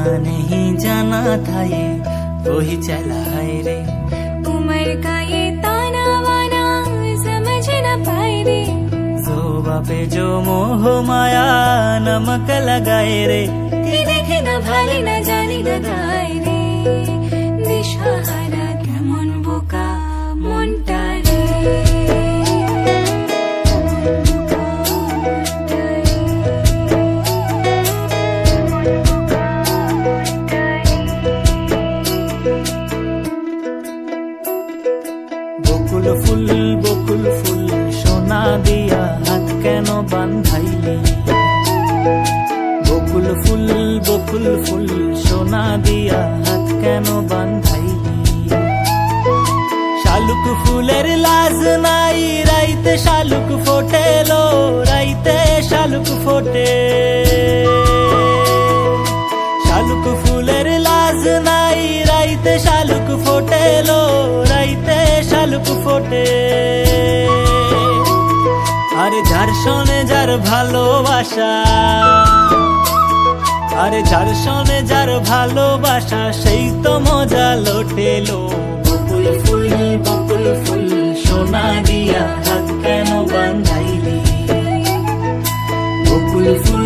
जहाँ नहीं जाना था ये वो ही चला है रे। उम्र का ये ताना वाना समझ न पाए रे। जोबा पे जो मोह माया नमक लगाए रे। देखे न भाले न जाने न गाए रे। दिशाहारा केमन बोका मनटा रे। বকুল ফুল সোনা দিয়া হাত কেন বান্ধাইলি। বকুল ফুল সোনা দিয়া হাত কেন বান্ধাইলি। শালুক ফুলের লাজ নাই রাইতে শালুক ফোটেলো। রাইতে শালুক ফোটে। শালুক ফুলের লাজ নাই রাইতে শালুক ফোটেলো। রাইতে শালুক ফোটে। আরে যার শোনে যার ভালোবাসা। আরে যার শোনে যার ভালোবাসা সেই তো মজা লোটেলো। বকুল ফুল সোনা দিয়া হাত কেন বান্ধাইলি। বকুল ফুল